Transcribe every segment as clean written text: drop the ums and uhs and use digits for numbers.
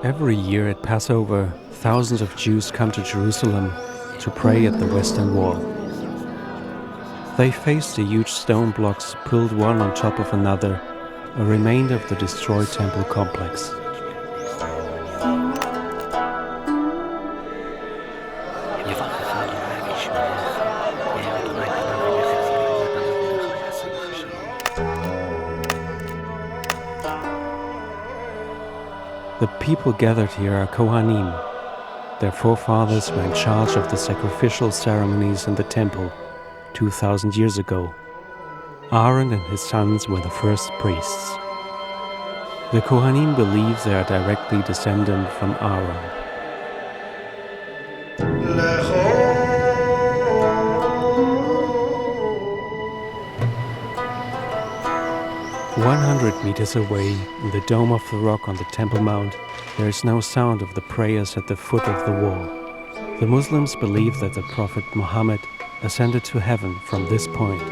Every year at Passover, thousands of Jews come to Jerusalem to pray at the Western Wall. They face the huge stone blocks pulled one on top of another, a remainder of the destroyed temple complex. The people gathered here are Kohanim. Their forefathers were in charge of the sacrificial ceremonies in the temple 2,000 years ago. Aaron and his sons were the first priests. The Kohanim believe they are directly descended from Aaron. 100 meters away, in the dome of the rock on the Temple Mount, there is no sound of the prayers at the foot of the wall. The Muslims believe that the Prophet Muhammad ascended to heaven from this point.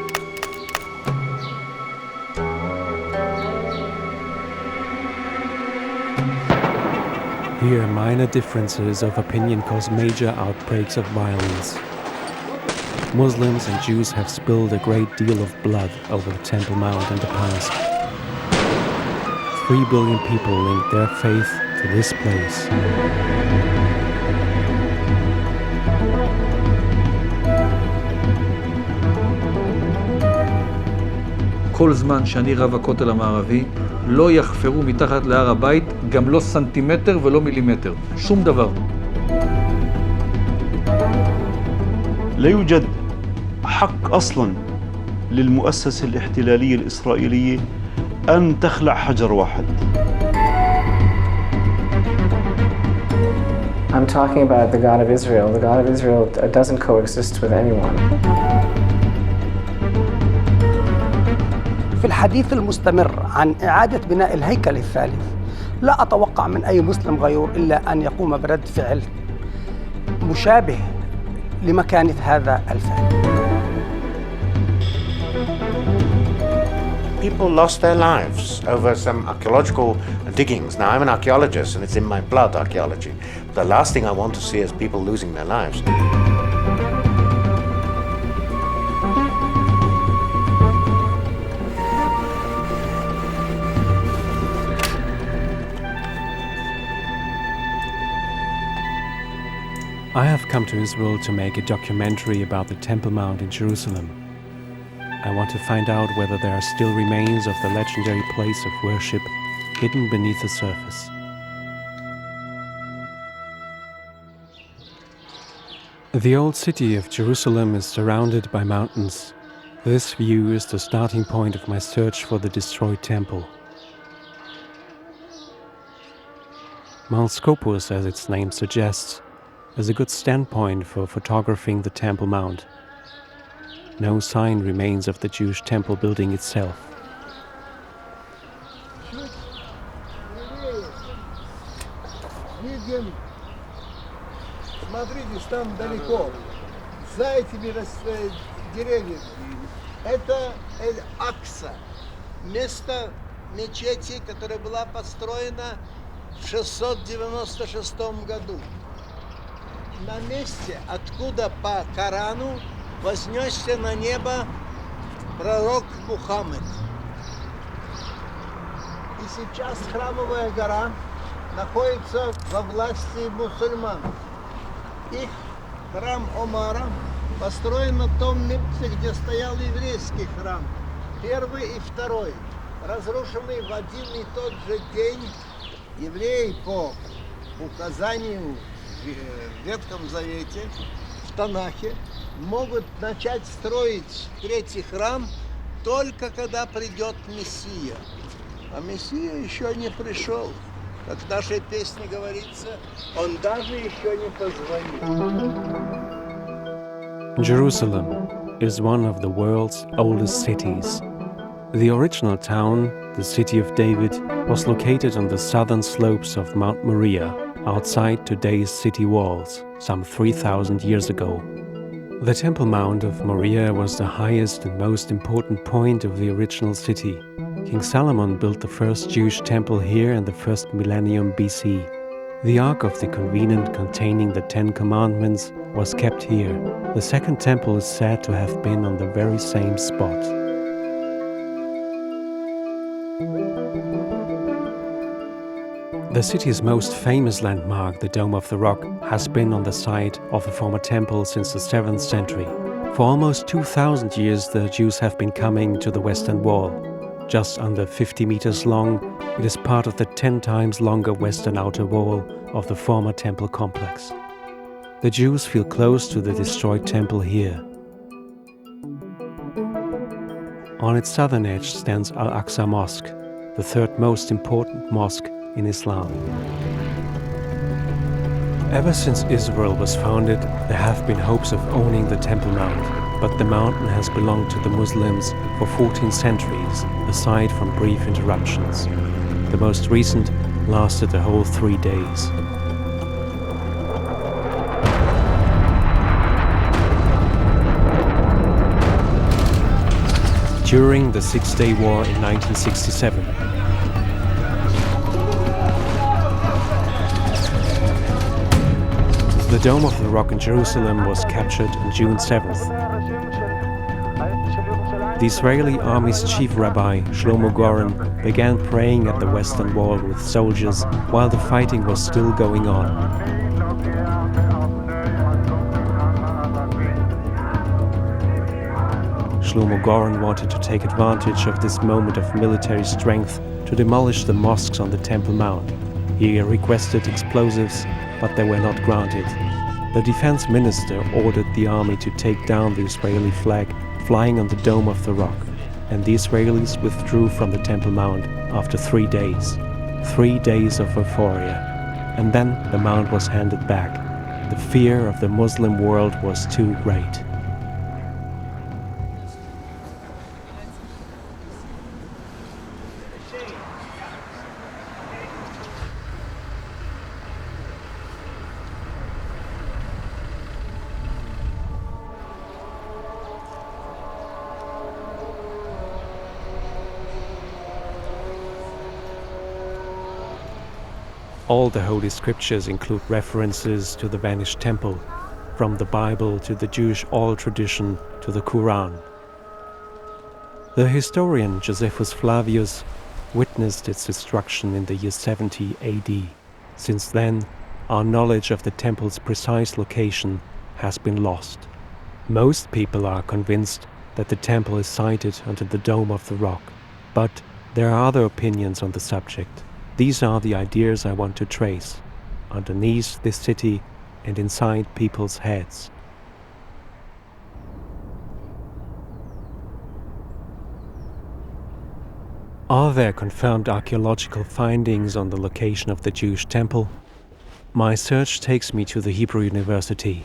Here, minor differences of opinion cause major outbreaks of violence. Muslims and Jews have spilled a great deal of blood over the Temple Mount in the past. 3 billion people link their faith to this place. כל זמן שאני רב הכותל המערבי, לא יחפרו מתחת להר הבית, גם לא סנטימטר ולא מילימטר. שום דבר. لا يوجد حق أصلاً للمؤسسة الاحتلالية الإسرائيلية أن تخلع حجر واحد. I'm talking about the God of Israel. The God of Israel doesn't coexist with anyone. في الحديث المستمر عن إعادة بناء الهيكل الثالث، لا أتوقع من أي مسلم غيور إلا أن يقوم برد فعل مشابه لمكانة هذا الفعل. People lost their lives over some archaeological diggings. Now, I'm an archaeologist and it's in my blood, archaeology. The last thing I want to see is people losing their lives. I have come to Israel to make a documentary about the Temple Mount in Jerusalem. I want to find out whether there are still remains of the legendary place of worship hidden beneath the surface. The old city of Jerusalem is surrounded by mountains. This view is the starting point of my search for the destroyed temple. Mount Scopus, as its name suggests, is a good standpoint for photographing the Temple Mount. No sign remains of the Jewish temple building itself. Смотрите, там далеко, за этими деревьями. Это Эль-Акса, место мечети, которая была построена в 696 году. На месте, откуда по Корану вознесся на небо пророк Мухаммед. И сейчас храмовая гора находится во власти мусульман. Их храм Омара построен на том месте, где стоял еврейский храм, первый и второй, разрушенный в один и тот же день. Евреи по указанию в Ветхом Завете, в Танахе, могут начать строить третий храм только когда придет Мессия. А Мессия еще не пришел. Как в нашей песне говорится, он даже еще не позвонил. Jerusalem is one of the world's oldest cities. The original town, the city of David, was located on the southern slopes of Mount Moriah, outside today's city walls, some 3,000 years ago. The Temple Mount of Moriah was the highest and most important point of the original city. King Solomon built the first Jewish temple here in the first millennium BC. The Ark of the Covenant containing the Ten Commandments was kept here. The second temple is said to have been on the very same spot. The city's most famous landmark, the Dome of the Rock, has been on the site of the former temple since the 7th century. For almost 2,000 years, the Jews have been coming to the Western Wall. Just under 50 meters long, it is part of the 10 times longer western outer wall of the former temple complex. The Jews feel close to the destroyed temple here. On its southern edge stands Al-Aqsa Mosque, the third most important mosque in Islam. Ever since Israel was founded, there have been hopes of owning the Temple Mount, but the mountain has belonged to the Muslims for 14 centuries, aside from brief interruptions. The most recent lasted a whole 3 days. During the Six-Day War in 1967, the Dome of the Rock in Jerusalem was captured on June 7th. The Israeli army's chief rabbi, Shlomo Goren, began praying at the Western Wall with soldiers while the fighting was still going on. Shlomo Goren wanted to take advantage of this moment of military strength to demolish the mosques on the Temple Mount. He requested explosives, but they were not granted. The defense minister ordered the army to take down the Israeli flag flying on the Dome of the Rock, and the Israelis withdrew from the Temple Mount after 3 days. 3 days of euphoria, and then the mount was handed back. The fear of the Muslim world was too great. All the Holy Scriptures include references to the vanished temple, from the Bible to the Jewish oral tradition to the Quran. The historian Josephus Flavius witnessed its destruction in the year 70 AD. Since then, our knowledge of the temple's precise location has been lost. Most people are convinced that the temple is sited under the Dome of the Rock, but there are other opinions on the subject. These are the ideas I want to trace, underneath this city and inside people's heads. Are there confirmed archaeological findings on the location of the Jewish temple? My search takes me to the Hebrew University.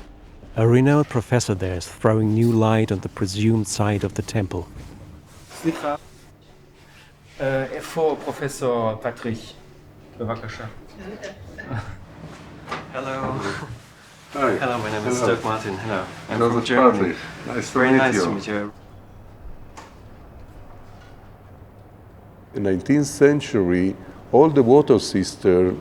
A renowned professor there is throwing new light on the presumed site of the temple. סליחה, איפה פרופסור פטריק? בבקשה. Hello. Hi. Hello, my name is Hello. Dirk Martin. Hello. I'm Hello, from Dr. Germany. Patrick. Nice to Very meet nice you. to meet you. In the 19th century, all the water cisterns,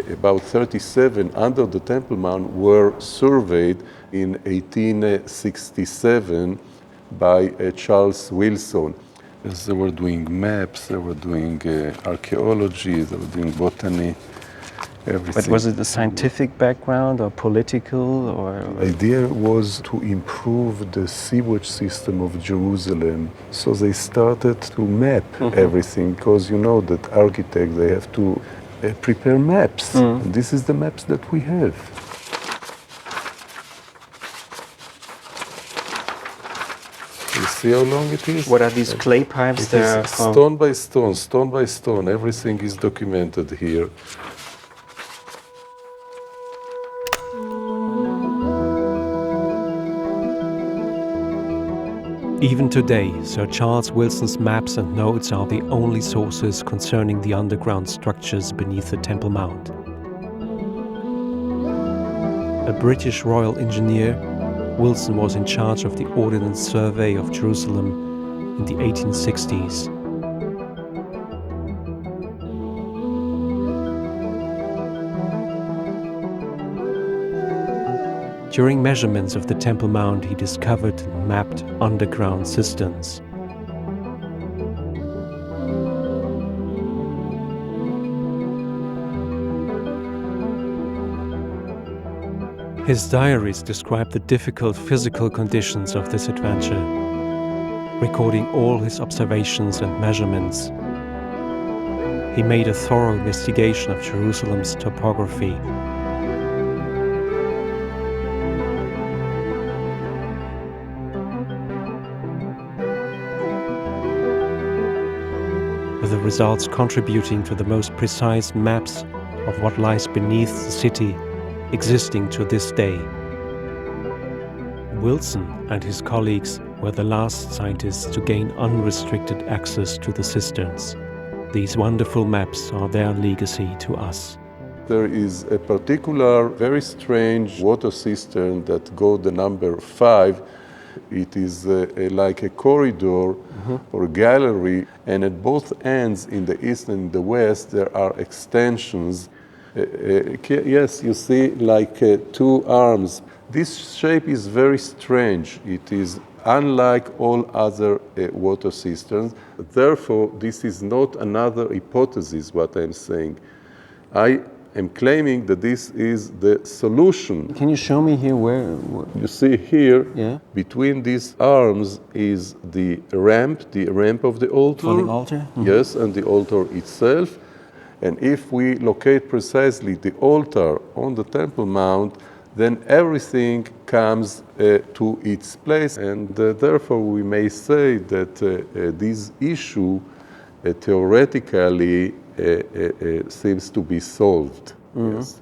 about 37 under the Temple Mount, were surveyed in 1867 by Charles Wilson. They were doing maps, they were doing archaeology, they were doing botany, everything. But was it a scientific background or political or? The idea was to improve the sewage system of Jerusalem. So they started to map everything, because you know that architects, they have to prepare maps. And this is the maps that we have. You see how long it is? What are these clay pipes It there? is stone by stone, everything is documented here. Even today, Sir Charles Wilson's maps and notes are the only sources concerning the underground structures beneath the Temple Mount. A British royal engineer, Wilson was in charge of the Ordnance Survey of Jerusalem in the 1860s. During measurements of the Temple Mount, he discovered and mapped underground cisterns. His diaries describe the difficult physical conditions of this adventure, recording all his observations and measurements. He made a thorough investigation of Jerusalem's topography. With the results contributing to the most precise maps of what lies beneath the city existing to this day. Wilson and his colleagues were the last scientists to gain unrestricted access to the cisterns. These wonderful maps are their legacy to us. There is a particular, very strange water cistern that got the number 5. It is like a corridor or gallery, and at both ends, in the east and the west, there are extensions. Yes, you see, like 2 arms. This shape is very strange. It is unlike all other water cisterns. Therefore, this is not another hypothesis, what I'm saying. I am claiming that this is the solution. Can you show me here where? You see here, Yeah. between these arms is the ramp of the altar. For the altar? Yes, and the altar itself. And if we locate precisely the altar on the Temple Mount, then everything comes to its place. And therefore we may say that this issue theoretically seems to be solved. Yes.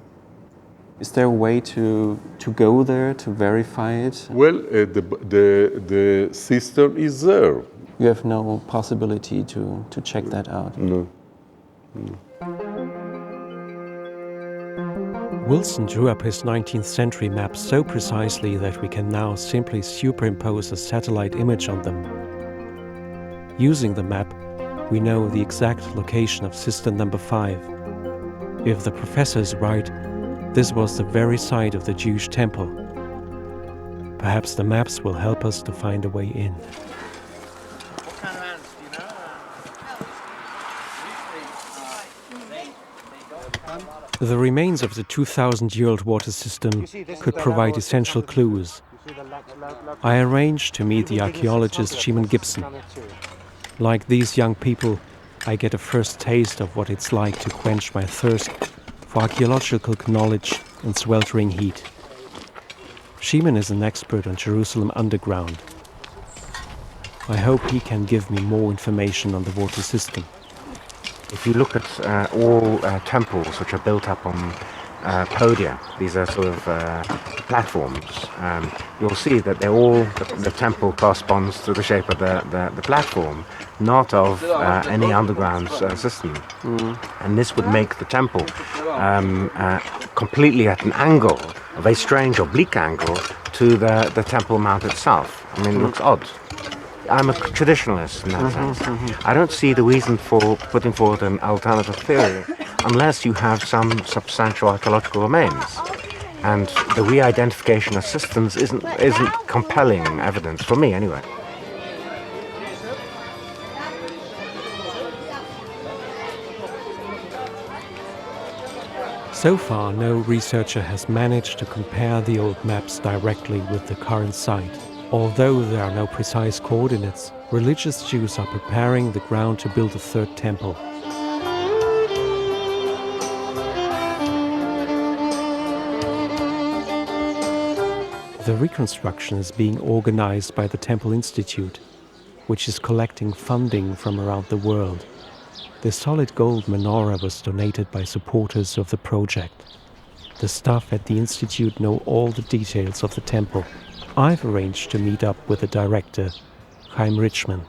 Is there a way to go there to verify it? Well, the cistern is there. You have no possibility to check that out? No. Wilson drew up his 19th century maps so precisely that we can now simply superimpose a satellite image on them. Using the map, we know the exact location of cistern number 5. If the professor is right, this was the very site of the Jewish temple. Perhaps the maps will help us to find a way in. The remains of the 2,000-year-old water system could provide essential clues. I arranged to meet the archaeologist Shimon Gibson. Like these young people, I get a first taste of what it's like to quench my thirst for archaeological knowledge in sweltering heat. Shimon is an expert on Jerusalem underground. I hope he can give me more information on the water system. If you look at all temples which are built up on podia, these are sort of platforms, you'll see that they're all, the temple corresponds to the shape of the platform, not of any underground system. And this would make the temple completely at an angle, a very strange oblique angle, to the Temple Mount itself. I mean, it looks odd. I'm a traditionalist in that sense. I don't see the reason for putting forward an alternative theory unless you have some substantial archaeological remains. And the re-identification of systems isn't compelling evidence, for me anyway. So far, no researcher has managed to compare the old maps directly with the current site. Although there are no precise coordinates, religious Jews are preparing the ground to build a third temple. The reconstruction is being organized by the Temple Institute, which is collecting funding from around the world. The solid gold menorah was donated by supporters of the project. The staff at the Institute know all the details of the temple. I've arranged to meet up with the director, Chaim Richman.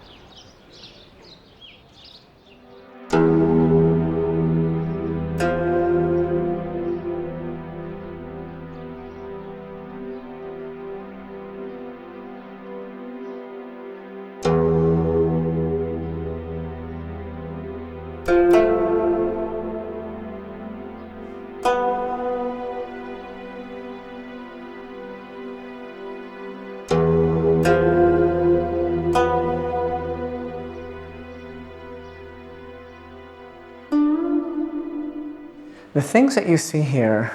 The things that you see here,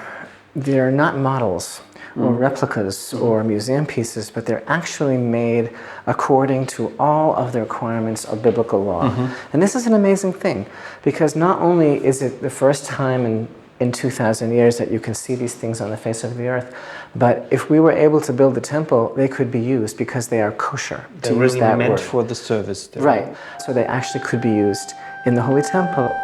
they're not models or replicas or museum pieces, but they're actually made according to all of the requirements of biblical law. And this is an amazing thing, because not only is it the first time in 2,000 years that you can see these things on the face of the earth, but if we were able to build the temple, they could be used because they are kosher. They're really meant for the service. Right. So they actually could be used in the Holy Temple.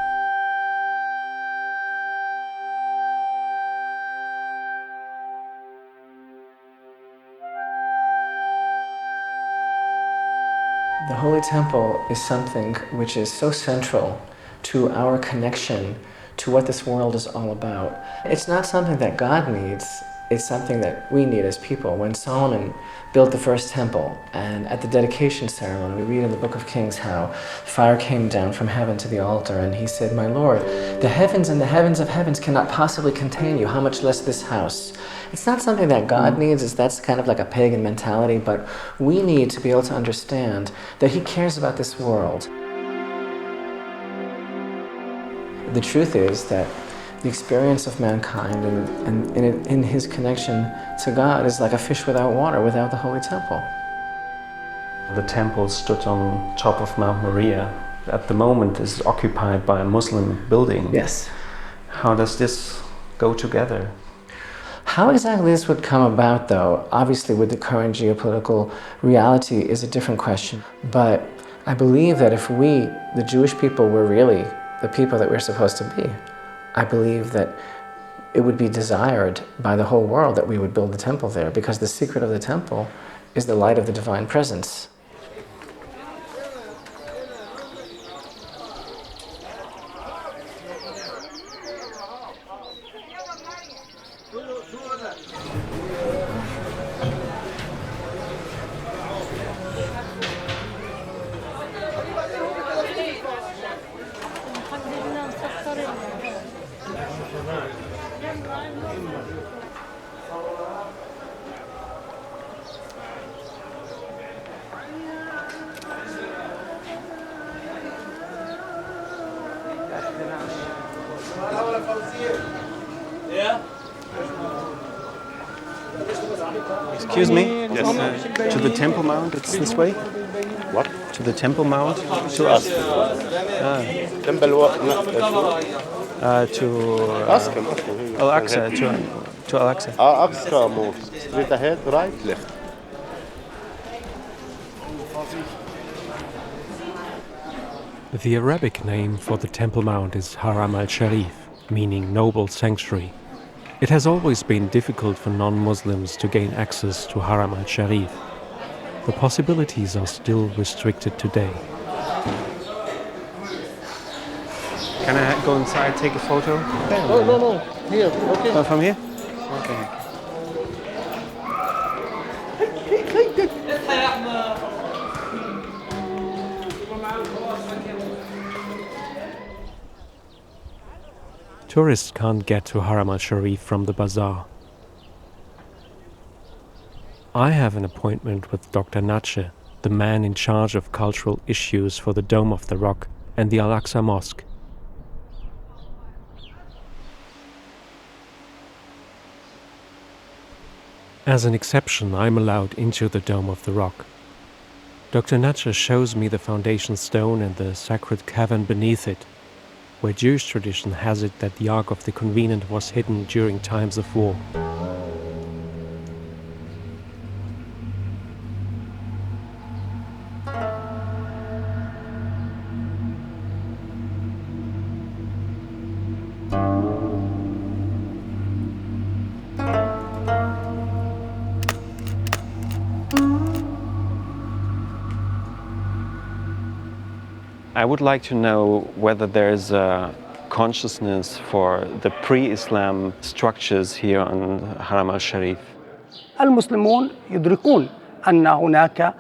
The Holy Temple is something which is so central to our connection to what this world is all about. It's not something that God needs, it's something that we need as people. When Solomon built the first temple, and at the dedication ceremony, we read in the book of Kings how fire came down from heaven to the altar, and he said, "My Lord, the heavens and the heavens of heavens cannot possibly contain you, how much less this house." It's not something that God needs, that's kind of like a pagan mentality, but we need to be able to understand that he cares about this world. The truth is that the experience of mankind and in his connection to God is like a fish without water, without the Holy Temple. The temple stood on top of Mount Moriah. At the moment is occupied by a Muslim building. Yes. How does this go together? How exactly this would come about, though, obviously with the current geopolitical reality, is a different question. But I believe that if we, the Jewish people, were really the people that we're supposed to be, I believe that it would be desired by the whole world that we would build the temple there, because the secret of the temple is the light of the divine presence. Excuse me? Yes. To the Temple Mount, it's this way? What? To the Temple Mount? To us. Temple what? To Ask him. Al-Aqsa, to Al-Aqsa. Aqsa move. Straight ahead, right, left. The Arabic name for the Temple Mount is Haram al-Sharif, meaning noble sanctuary. It has always been difficult for non-Muslims to gain access to Haram al-Sharif. The possibilities are still restricted today. Can I go inside, take a photo? Oh, no. Here, okay. From here? Okay. Tourists can't get to Haram al-Sharif from the bazaar. I have an appointment with Dr. Natsche, the man in charge of cultural issues for the Dome of the Rock and the Al-Aqsa Mosque. As an exception, I'm allowed into the Dome of the Rock. Dr. Natsche shows me the foundation stone and the sacred cavern beneath it, where Jewish tradition has it that the Ark of the Covenant was hidden during times of war. I would like to know whether there's a consciousness for the pre-Islam structures here on Haram al-Sharif. المسلمون يدركون أن هناك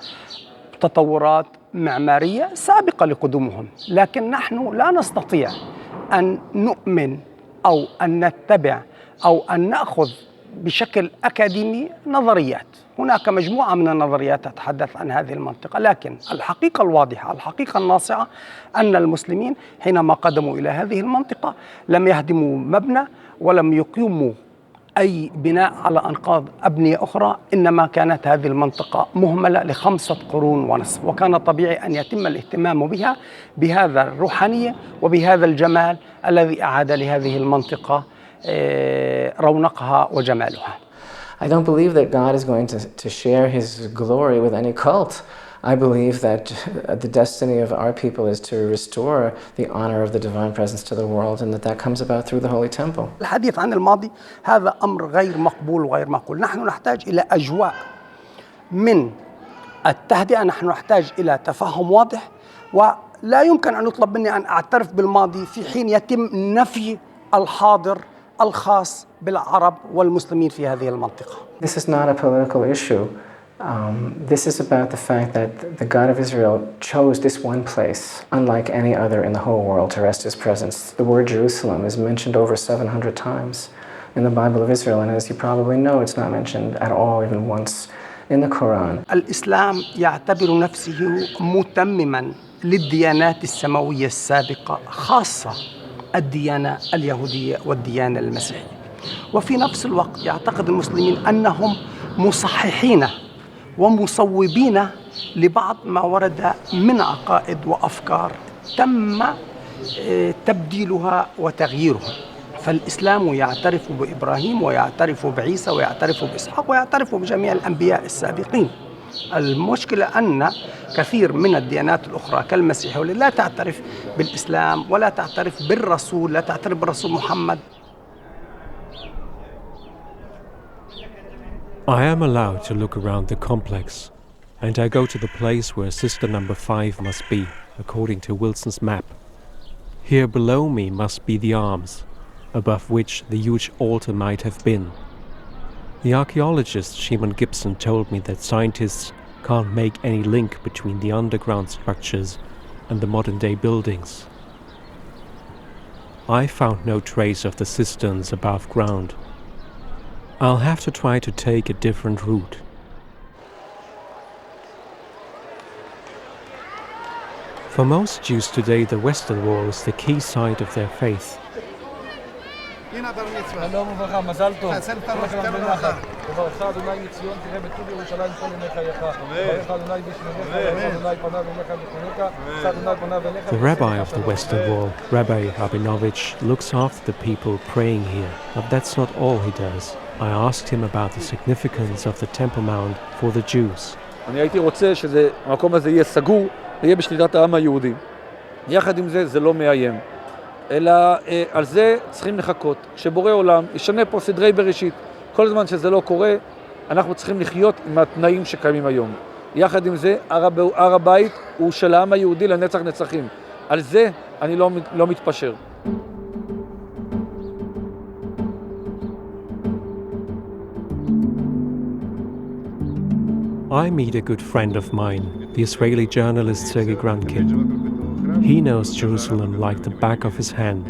تطورات معمارية سابقة لقدومهم، لكن نحن لا نستطيع أن نؤمن أو أن نتبع أو أن نأخذ بشكل أكاديمي نظريات. هناك مجموعة من النظريات تتحدث عن هذه المنطقة، لكن الحقيقة الواضحة، الحقيقة الناصعة أن المسلمين حينما قدموا إلى هذه المنطقة لم يهدموا مبنى ولم يقيموا أي بناء على أنقاض أبنية أخرى، إنما كانت هذه المنطقة مهملة ل5 قرون ونصف، وكان طبيعي أن يتم الاهتمام بها بهذا الروحانية وبهذا الجمال الذي أعاد لهذه المنطقة رونقها وجمالها. I don't believe that God is going to share his glory with any cult. I believe that the destiny of our people is to restore the honor of the divine presence to the world, and that comes about through the Holy Temple. الحديث عن الماضي هذا أمر غير مقبول وغير معقول. نحن نحتاج إلى أجواء من التهدئة، نحن نحتاج إلى تفهم واضح، ولا يمكن أن يطلب مني أن أعترف بالماضي في حين يتم نفي الحاضر الخاص بالعرب والمسلمين في هذه المنطقة. This is not a political issue. This is about the fact that the God of Israel chose this one place, unlike any other in the whole world, to rest his presence. The word Jerusalem is mentioned over 700 times in the Bible of Israel, and as you probably know, it's not mentioned at all, even once in the Quran. الإسلام يعتبر نفسه متمما للديانات السماوية السابقة، خاصة الديانة اليهودية والديانة المسيحية، وفي نفس الوقت يعتقد المسلمين أنهم مصححين ومصوبين لبعض ما ورد من عقائد وأفكار تم تبديلها وتغييرها. فالإسلام يعترف بإبراهيم ويعترف بعيسى ويعترف بإسحاق ويعترف بجميع الأنبياء السابقين. المشكلة أن كثير من الديانات الأخرى كالمسيحية لا تعترف بالإسلام ولا تعترف بالرسول، لا تعترف بالرسول محمد. I am allowed to look around the complex, and I go to the place where sister number 5 must be, according to Wilson's map. Here below me must be the arms, above which the huge altar might have been. The archaeologist Shimon Gibson told me that scientists can't make any link between the underground structures and the modern-day buildings. I found no trace of the cisterns above ground. I'll have to try to take a different route. For most Jews today, the Western Wall is the key site of their faith. שלום וברכה, מזל טוב. כולכם בנחת. וברך אדוני מציון תראה בטוב ירושלים כל ימי חייך. וברך אדוני בשמריך, וברך אדוני פניו אליך וחונקה. עשה אדוני פניו אליך. The rabbi of the Western Wall, Rabbi Rabinovich, looks after the people praying here, but that's not all he does. I asked him about the significance of the Temple Mount for the Jews. אני הייתי רוצה שהמקום הזה יהיה סגור ויהיה בשליטת העם היהודי. יחד עם זה, זה לא מאיים. אלא על זה צריכים לחכות. כשבורא עולם ישנה פה סדרי בראשית. כל זמן שזה לא קורה, אנחנו צריכים לחיות עם התנאים שקיימים היום. יחד עם זה, הר הבית הוא של העם היהודי לנצח נצחים. על זה אני לא מתפשר. I meet a good friend of mine, the Israeli journalist Sergei Grankin. He knows Jerusalem like the back of his hand.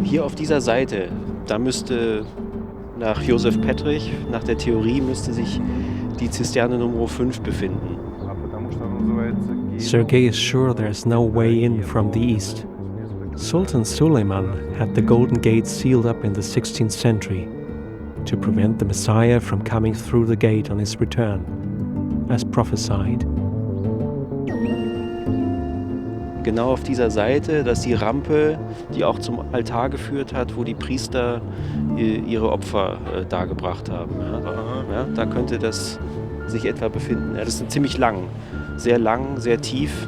Hier auf dieser Seite, da müsste nach Josef Pettrich, nach der Theorie, müsste sich die Zisterne Nummer 5 befinden. Sergei is sure there's no way in from the east. Sultan Suleiman had the Golden Gate sealed up in the 16th century to prevent the Messiah from coming through the gate on his return, as prophesied. Genau auf dieser Seite, das ist die Rampe, die auch zum Altar geführt hat, wo die Priester ihre Opfer dargebracht haben. Ja, da könnte das sich etwa befinden. Ja, das ist ziemlich lang, sehr tief.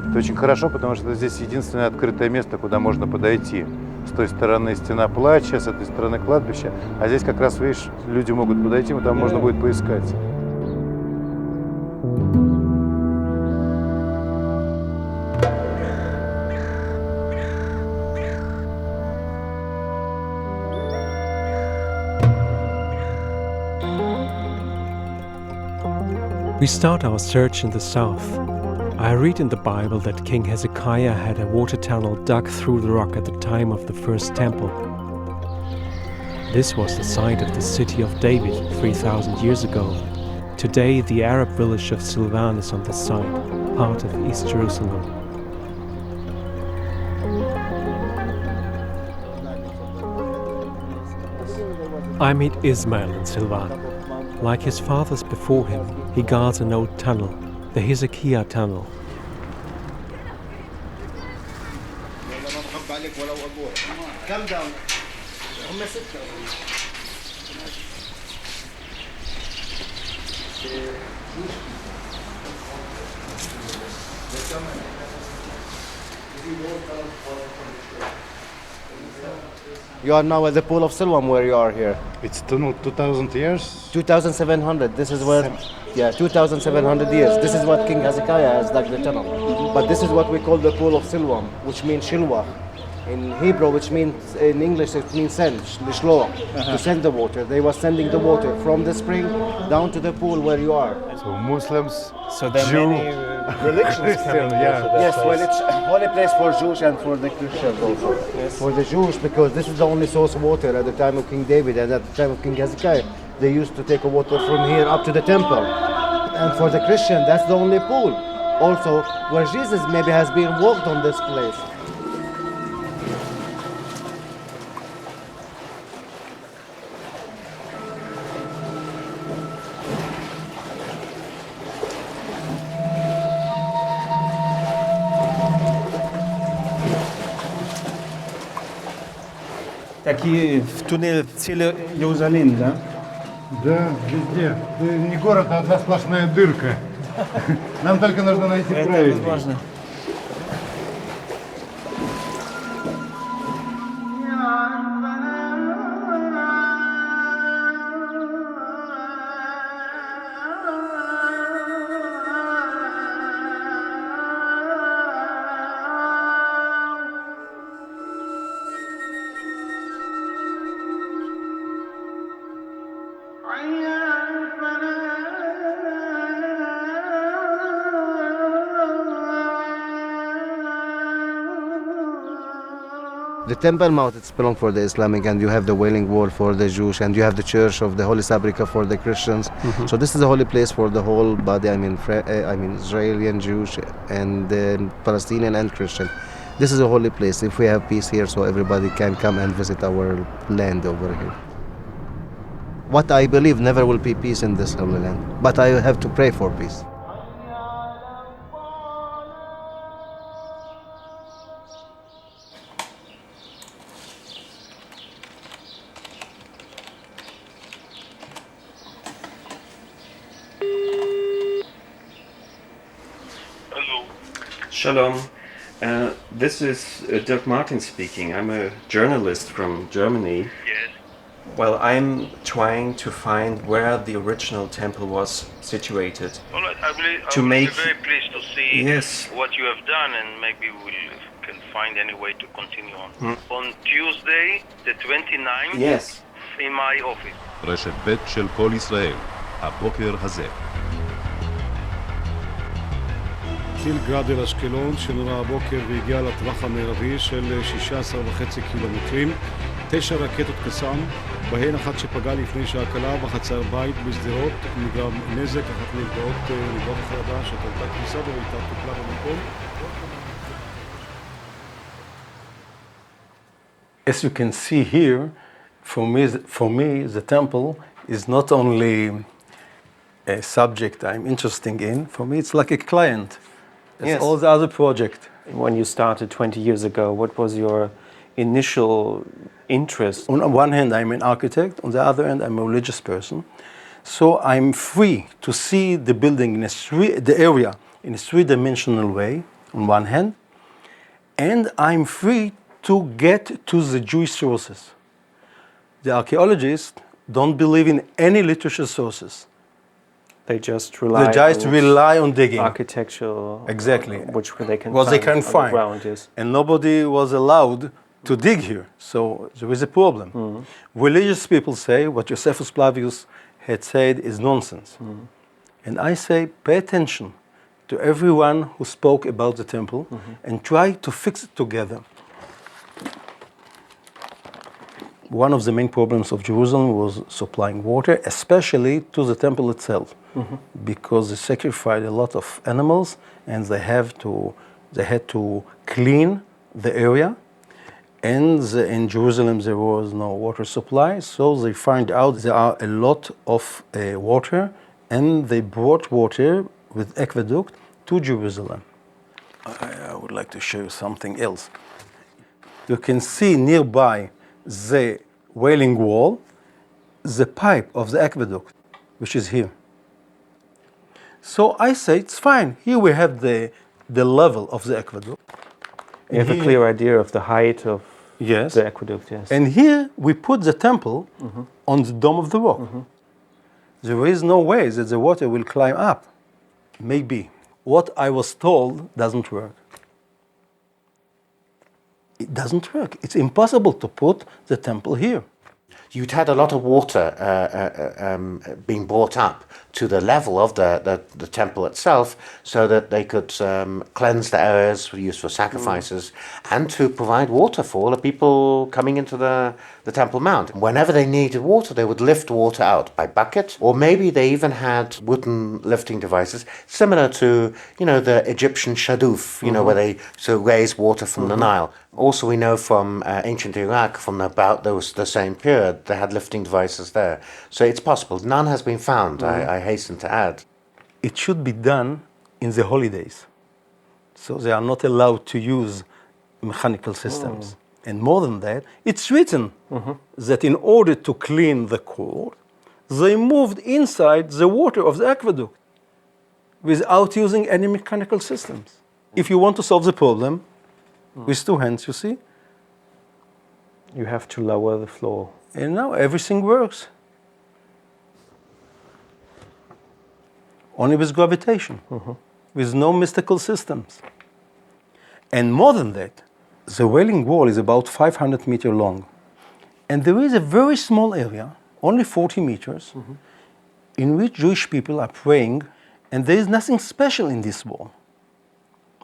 Это очень хорошо, потому что здесь единственное открытое место, куда можно подойти. С той стороны стена плача, с этой стороны кладбище. А здесь как раз, видишь, люди могут подойти, там можно будет поискать. We start our search in the south. I read in the Bible that King Hezekiah had a water tunnel dug through the rock at the time of the first temple. This was the site of the city of David 3,000 years ago. Today, the Arab village of Silvan is on this site, part of East Jerusalem. I meet Ismail in Silvan. Like his fathers before him, he guards an old tunnel, the Hezekiah Tunnel. You are now at the pool of Siloam where you are here. It's 2,000 years? 2,700. This is where, 2,700 years. This is what King Hezekiah has dug the tunnel. But this is what we call the pool of Siloam, which means Shilwah. In Hebrew, which means, in English, it means send, Lishloah, to send the water. They were sending the water from the spring down to the pool where you are. So Muslims, So there are Jew, many religions coming here to this Yes, well, place. it's a holy place for Jews and for the Christians also. Yes. For the Jews, because this is the only source of water at the time of King David and at the time of King Hezekiah. They used to take water from here up to the temple. And for the Christian, that's the only pool. Also, where Jesus maybe has been walked on this place. Такие в туннеле в целый Иерусалим, да? Да, везде. Не город, а одна сплошная дырка. Нам только нужно найти правильный. Важно. The Temple Mount, it's belong for the Islamic, and you have the Wailing Wall for the Jews, and you have the Church of the Holy Sepulchre for the Christians. So this is a holy place for the whole body. I mean Israeli and Jewish and Palestinian and Christian. This is a holy place. If we have peace here, so everybody can come and visit our land over here. What I believe, never will be peace in this holy land, but I have to pray for peace. Shalom. This is Dirk Martin speaking. I'm a journalist from Germany. Yes. Well, I'm trying to find where the original temple was situated. All right, I will To be make- very pleased to see Yes. what you have done, and maybe we can find any way to continue on. Hmm. On Tuesday, the 29th, Yes. in my office. רשת ב' של כל ישראל, הבוקר הזה. טיל גראד אל אשקלון שנורה הבוקר והגיע לטווח המרבי של 16.5 קילומטרים. 9 רקטות קסאם, בהן אחת שפגעה לפני שעה קלה בחצר בית בשדרות, נגרם נזק, אחת נפגעות החרדה שקלטה כניסה והייתה טופלה במקום. As you can see here, for me, the temple is not only a subject I'm interested in. For me, it's like a client. It's Yes. all the other project. When you started 20 years ago, what was your initial interest? On one hand, I'm an architect. On the other hand, I'm a religious person. So I'm free to see the building the area in a three-dimensional way, on one hand, and I'm free to get to the Jewish sources. The archaeologists don't believe in any literature sources. They just rely on digging. Architectural. Exactly. Which they can What find they can on the find. ground, yes. And nobody was allowed to dig here. So there is a problem. Religious people say what Josephus Flavius had said is nonsense. And I say, pay attention to everyone who spoke about the temple and try to fix it together. One of the main problems of Jerusalem was supplying water, especially to the temple itself, because they sacrificed a lot of animals, and they had to clean the area. And in Jerusalem there was no water supply, so they found out there are a lot of water, and they brought water with aqueduct to Jerusalem. I would like to show you something else. You can see nearby the Wailing Wall, the pipe of the aqueduct, which is here. So I say, it's fine. Here we have the level of the aqueduct. You have a clear idea of the height of the aqueduct, yes. And here we put the temple on the dome of the rock. There is no way that the water will climb up. Maybe. What I was told doesn't work. It doesn't work. It's impossible to put the temple here. You'd had a lot of water being brought up to the level of the temple itself so that they could cleanse the areas used for sacrifices and to provide water for all the people coming into the Temple Mount. Whenever they needed water, they would lift water out by bucket, or maybe they even had wooden lifting devices similar to, the Egyptian shaduf, where they raise water from the Nile. Also, we know from ancient Iraq, from about the same period, they had lifting devices there. So it's possible. None has been found, I hasten to add. It should be done in the holidays. So they are not allowed to use mechanical systems. And more than that, it's written that in order to clean the court, they moved inside the water of the aqueduct without using any mechanical systems. If you want to solve the problem, with two hands, you see? You have to lower the floor. And now everything works. Only with gravitation, with no mystical systems. And more than that, the Wailing Wall is about 500 meters long. And there is a very small area, only 40 meters, in which Jewish people are praying, and there is nothing special in this wall.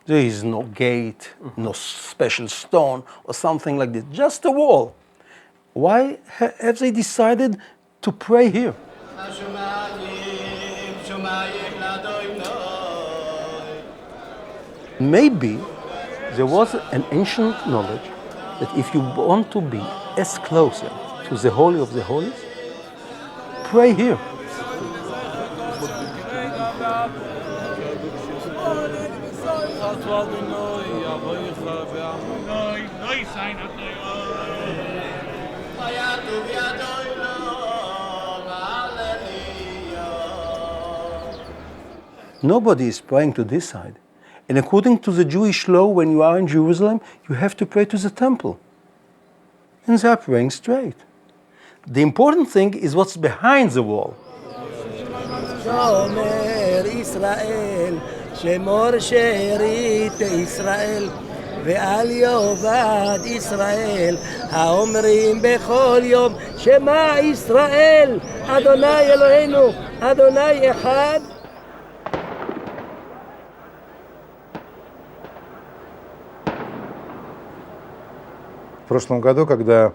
There is no gate, no special stone or something like this, just a wall. Why have they decided to pray here? Maybe there was an ancient knowledge that if you want to be as closer to the Holy of the Holies, pray here. Nobody is praying to this side. And according to the Jewish law, when you are in Jerusalem, you have to pray to the temple. And they are praying straight. The important thing is what's behind the wall. שמור שארית ישראל ועל יאבד ישראל האומרים בכל יום שמע ישראל אדוני אלוהינו אדוני אחד. В прошлом году, когда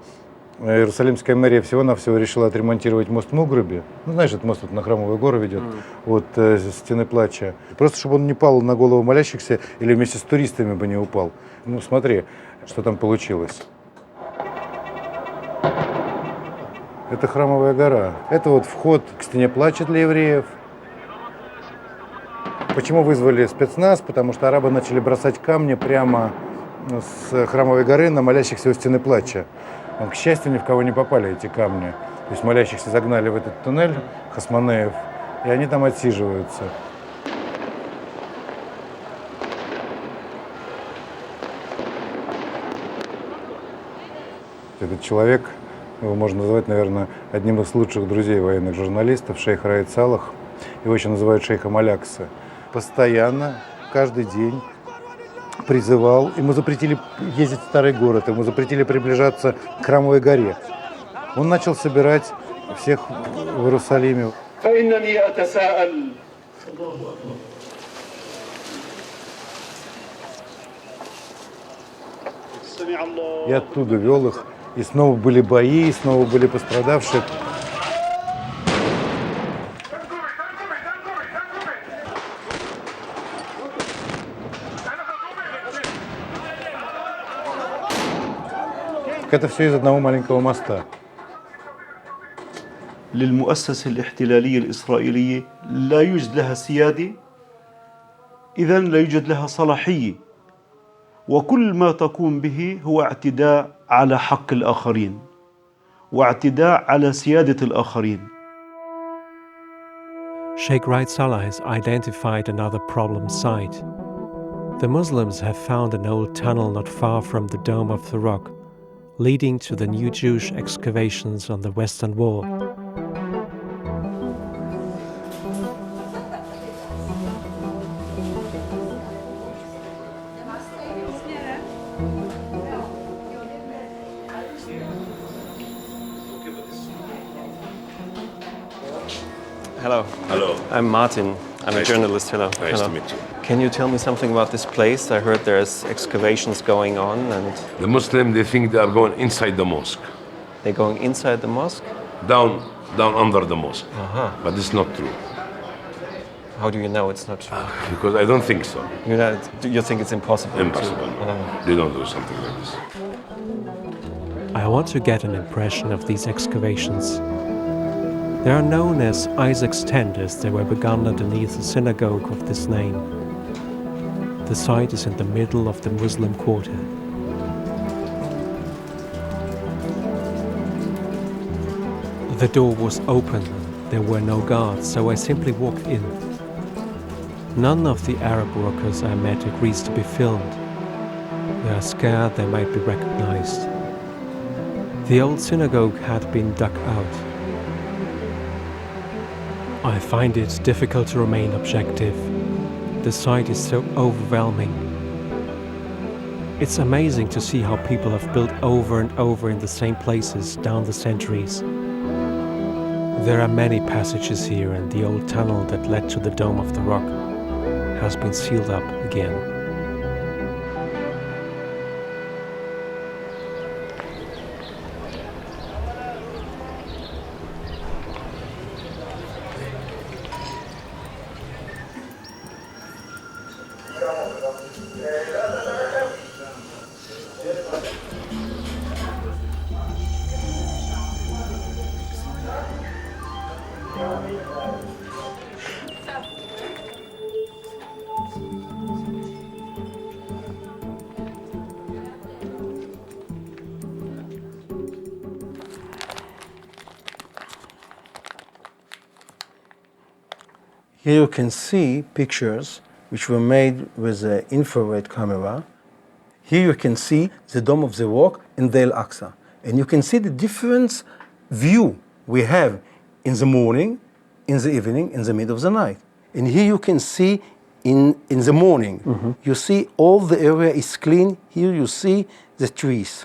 Иерусалимская мэрия всего-навсего решила отремонтировать мост в Мугрубе, знаешь, этот мост вот на Храмовую гору ведет, от Стены Плача, просто чтобы он не пал на голову молящихся или вместе с туристами бы не упал. Ну смотри, что там получилось. Это Храмовая гора. Это вот вход к Стене Плача для евреев. Почему вызвали спецназ? Потому что арабы начали бросать камни прямо с Храмовой горы на молящихся у Стены Плача. К счастью, ни в кого не попали эти камни. То есть молящихся загнали в этот туннель Хасманеев, и они там отсиживаются. Этот человек, его можно назвать, наверное, одним из лучших друзей военных журналистов, шейх Раид Салах. Его еще называют шейхом Аляксы. Постоянно, каждый день призывал, ему запретили ездить в старый город, ему запретили приближаться к Храмовой горе. Он начал собирать всех в Иерусалиме. И оттуда вел их И снова были бои, и снова были пострадавшие. Это все из одного маленького моста. للمؤسسة الاحتلالية الإسرائيلية لا يوجد لها سيادة، إذن لا يوجد لها صلاحية، وكل ما تقوم به هو اعتداء على حق الآخرين واعتداء على سيادة الآخرين. Sheikh Raed Salah has identified another problem site. The Muslims have found an old tunnel not far from the Dome of the Rock, leading to the new Jewish excavations on the western wall. Hello. Hello. I'm Martin. I'm a journalist. Hello. Nice Hello. to meet you. Can you tell me something about this place? I heard there's excavations going on and... The Muslim, they think they are going inside the mosque. They're going inside the mosque? Down under the mosque. Uh-huh. But it's not true. How do you know it's not true? Because I don't think so. You think it's impossible? Impossible. They don't do something like this. I want to get an impression of these excavations. They are known as Isaac's tent as they were begun underneath a synagogue of this name. The site is in the middle of the Muslim quarter. The door was open, there were no guards, so I simply walked in. None of the Arab workers I met agrees to be filmed. They are scared they might be recognized. The old synagogue had been dug out. I find it difficult to remain objective. The sight is so overwhelming. It's amazing to see how people have built over and over in the same places down the centuries. There are many passages here, and the old tunnel that led to the Dome of the Rock has been sealed up again. Here you can see pictures which were made with an infrared camera. Here you can see the Dome of the Rock and the Al-Aqsa. And you can see the different view we have in the morning, in the evening, in the middle of the night. And here you can see in the morning, you see all the area is clean. Here you see the trees.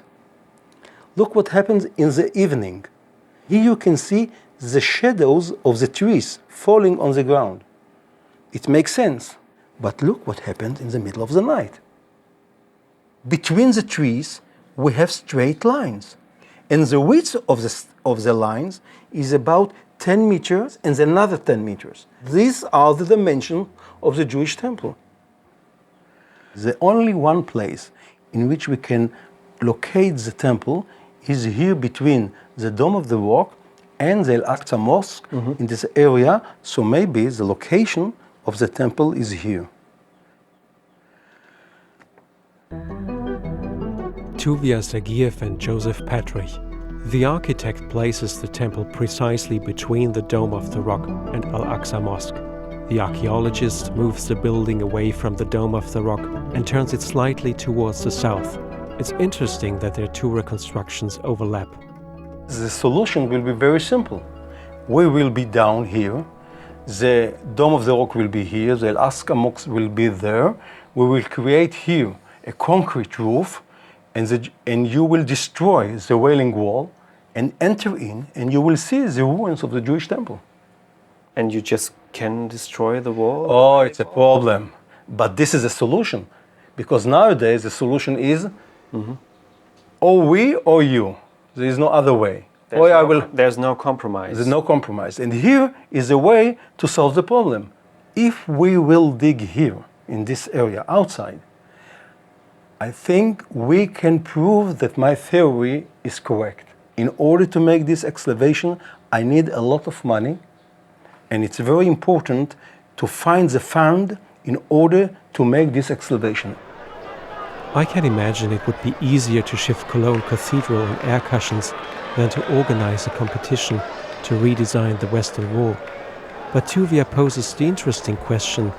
Look what happens in the evening. Here you can see the shadows of the trees falling on the ground. It makes sense. But look what happened in the middle of the night. Between the trees, we have straight lines. And the width of the lines is about 10 meters and another 10 meters. These are the dimensions of the Jewish temple. The only one place in which we can locate the temple is here between the Dome of the Rock and the Al-Aqsa Mosque in this area, so maybe the location of the temple is here. Tuvia Zagiev and Joseph Patrick. The architect places the temple precisely between the Dome of the Rock and Al-Aqsa Mosque. The archaeologist moves the building away from the Dome of the Rock and turns it slightly towards the south. It's interesting that their two reconstructions overlap. The solution will be very simple. We will be down here, the Dome of the Rock will be here, the Al-Aqsa Mosque will be there. We will create here a concrete roof, and you will destroy the Wailing Wall and enter in, and you will see the ruins of the Jewish temple. And you just can destroy the wall? Oh, it's a problem. But this is a solution. Because nowadays the solution is or we or you. There is no other way. There's no compromise. There's no compromise. And here is a way to solve the problem. If we will dig here, in this area, outside, I think we can prove that my theory is correct. In order to make this excavation, I need a lot of money, and it's very important to find the fund in order to make this excavation. I can imagine it would be easier to shift Cologne Cathedral on air cushions than to organize a competition to redesign the Western Wall. But Tuvia poses the interesting question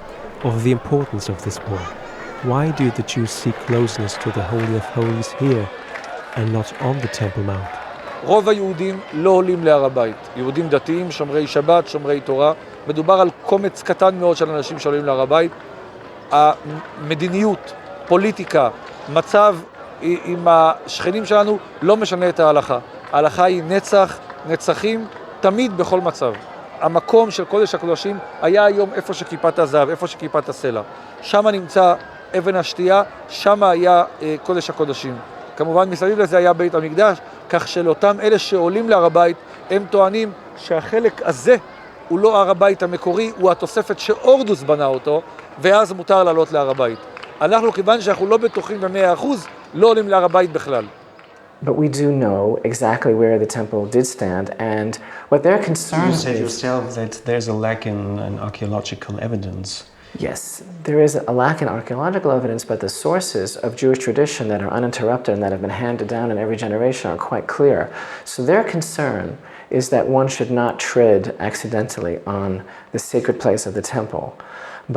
of the importance of this wall. Why do the Jews seek closeness to the Holy of Holies here and not on the Temple Mount? רוב היהודים לא עולים להר הבית. יהודים דתיים, שומרי שבת, שומרי תורה. מדובר על קומץ קטן מאוד של אנשים שעולים להר הבית. המדיניות, פוליטיקה, מצב עם השכנים שלנו לא משנה את ההלכה. ההלכה היא נצח, נצחים, תמיד בכל מצב. המקום של קודש הקודשים היה היום איפה שכיפת הזהב, איפה שכיפת הסלע. שם נמצא אבן השתייה, שם היה קודש הקודשים. כמובן מסביב לזה היה בית המקדש, כך שלאותם אלה שעולים להר הבית, הם טוענים שהחלק הזה הוא לא הר הבית המקורי, הוא התוספת שאורדוס בנה אותו, ואז מותר לעלות להר הבית. אנחנו כיוון שאנחנו לא בטוחים ב100%, לא עולים להר הבית בכלל. But we do know exactly where the temple did stand, and what their concern is... You said yourself that there's a lack in archaeological evidence. Yes, there is a lack in archaeological evidence, but the sources of Jewish tradition that are uninterrupted and that have been handed down in every generation are quite clear. So their concern is that one should not tread accidentally on the sacred place of the temple.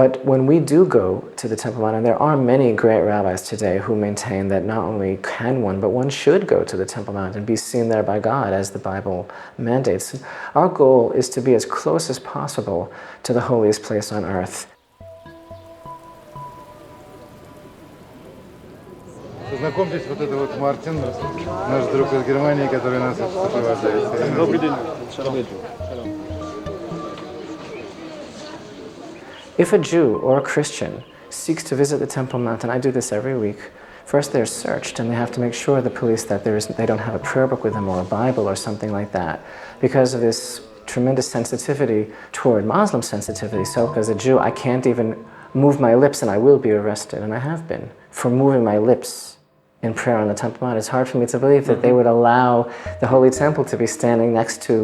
But when we do go to the Temple Mount, and there are many great rabbis today who maintain that not only can one, but one should go to the Temple Mount and be seen there by God as the Bible mandates. Our goal is to be as close as possible to the holiest place on earth. Познакомьтесь, вот это вот Мартин, наш друг из Германии, который нас сопровождает. Добрый день. If a Jew or a Christian seeks to visit the Temple Mount, and I do this every week, first they're searched and they have to make sure, the police, that they don't have a prayer book with them or a Bible or something like that, because of this tremendous sensitivity toward Muslim sensitivity. So as a Jew, I can't even move my lips and I will be arrested, and I have been, for moving my lips in prayer on the Temple Mount. It's hard for me to believe that they would allow the Holy Temple to be standing next to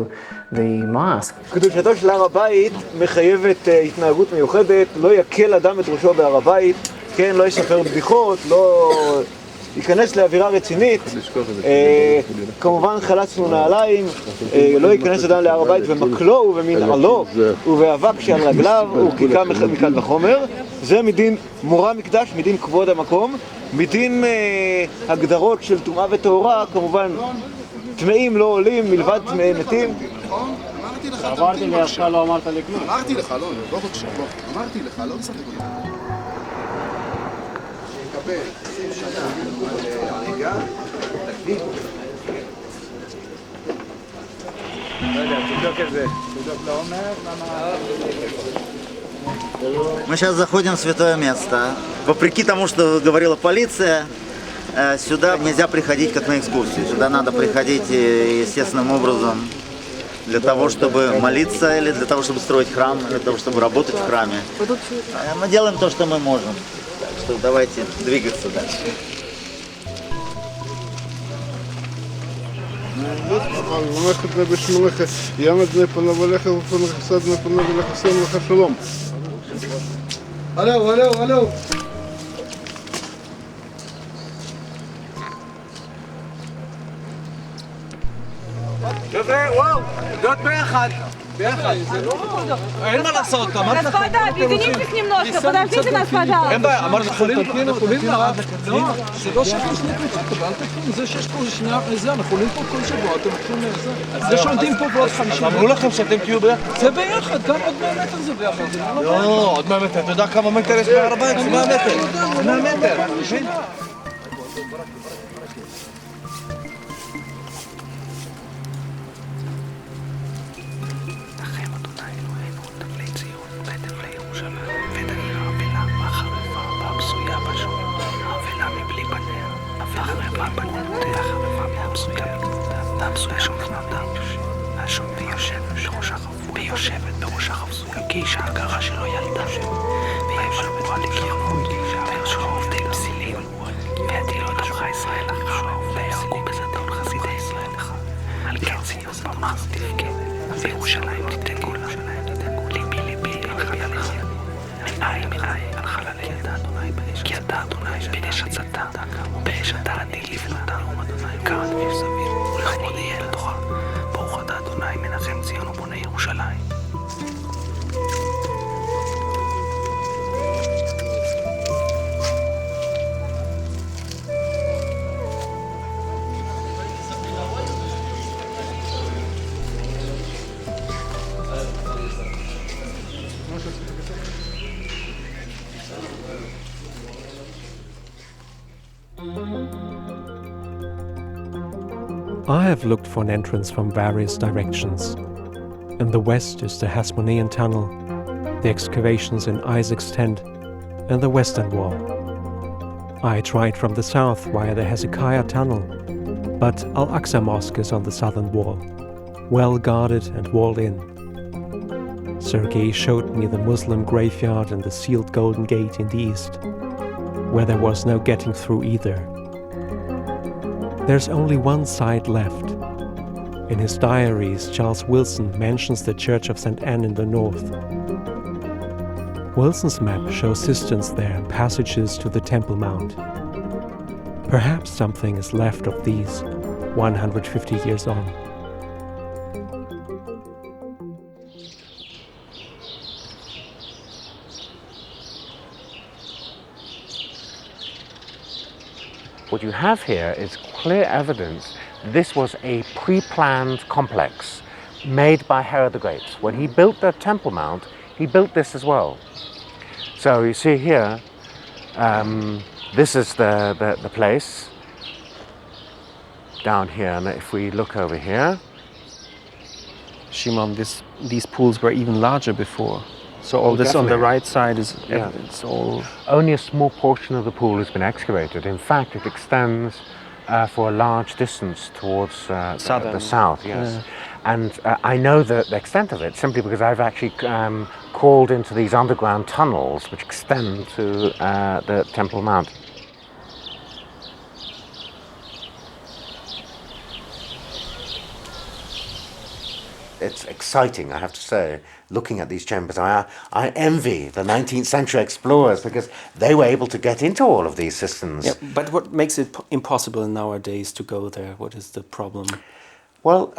the mosque. קדושתו של הר הבית מחייבת התנהגות מיוחדת, לא יקל אדם את ראשו בהר הבית, כן, לא יספר בדיחות, לא ייכנס לאווירה רצינית, כמובן חלצנו נעליים, לא ייכנס אדם להר הבית במקלו ובמנעלו ובאבק שעל רגליו וכיכה מקל וחומר. זה מדין מורה מקדש, מדין כבוד המקום, מדין הגדרות של טומאה וטהורה, כמובן טמאים לא עולים מלבד טמאי מתים. אמרתי לך, לא אמרת לי כלום. אמרתי לך, לא, בוא בבקשה, בוא. אמרתי לך, לא משחק אותי. שיקבל 20 שנה על הריגה, תקדים. לא יודע, תבדוק את זה. תבדוק לעומר, Мы сейчас заходим в святое место. Вопреки тому, что говорила полиция, сюда нельзя приходить как на экскурсию. Сюда надо приходить естественным образом для того, чтобы молиться, или для того, чтобы строить храм, для того, чтобы работать в храме. Мы делаем то, что мы можем. Так что давайте двигаться дальше. הלו. חבר'ה, וואו, להיות ביחד. זה לא... אין מה לעשות, אמרת לכם. Извините немножко, подождите нас, пожалуйста. אין בעיה, אמרת לכם. אנחנו עולים לרב, זה לא שיש פה שני פריצות, אל תקנו, זה שיש פה שנייה זה, אנחנו עולים פה כל שבוע, אתם הולכים לזה. זה שעומדים פה בעוד 50. אמרו לכם שאתם תהיו ביחד. זה ביחד, גם עוד 100 מטר זה ביחד. לא, עוד 100 מטר, אתה יודע כמה מטר יש בהר הבית? 100 מטר. 100 מטר. מבלי בניה, אבל החרבה בנותיה חרבה מהפסויה בגבולתה. אדם סוער ומתנדם, השם ויושבת בראש החפזו, כאישה הגרה שלא ילדה, ויש בועה לקיימות, ויש עובדי פסילים, והתירות עמך ישראל אחריו, ויהרגו בזדון חסידי ישראל לך, על כן ציון במה תבכה, וירושלים תיתן גולה, ליבי ליבי על חלליך, מנעי על חלליך, כי אתה אדוני באש הצתה, ובאש התעני לבנותה, כאן ויש סביב, ולכבוד יהיה לתוכה, ברוך אתה אדוני מנחם ציון ובונה ירושלים. I have looked for an entrance from various directions. In the west is the Hasmonean Tunnel, the excavations in Isaac's tent, and the western wall. I tried from the south via the Hezekiah Tunnel, but Al-Aqsa Mosque is on the southern wall, well guarded and walled in. Sergei showed me the Muslim graveyard and the sealed Golden Gate in the east, where there was no getting through either. There's only one side left. In his diaries, Charles Wilson mentions the Church of St. Anne in the north. Wilson's map shows cisterns there and passages to the Temple Mount. Perhaps something is left of these 150 years on. What you have here is clear evidence this was a pre-planned complex made by Herod the Great. When he built the Temple Mount, he built this as well. So you see here, this is the place down here, and if we look over here, Shimon, these pools were even larger before. So all this on the right side is it's all... Only a small portion of the pool has been excavated. In fact, it extends for a large distance towards the south, yes. Yeah. And I know the extent of it simply because I've actually crawled into these underground tunnels which extend to the Temple Mount. It's exciting, I have to say, looking at these chambers. I envy the 19th century explorers because they were able to get into all of these systems. Yeah, but what makes it impossible nowadays to go there? What is the problem? Well,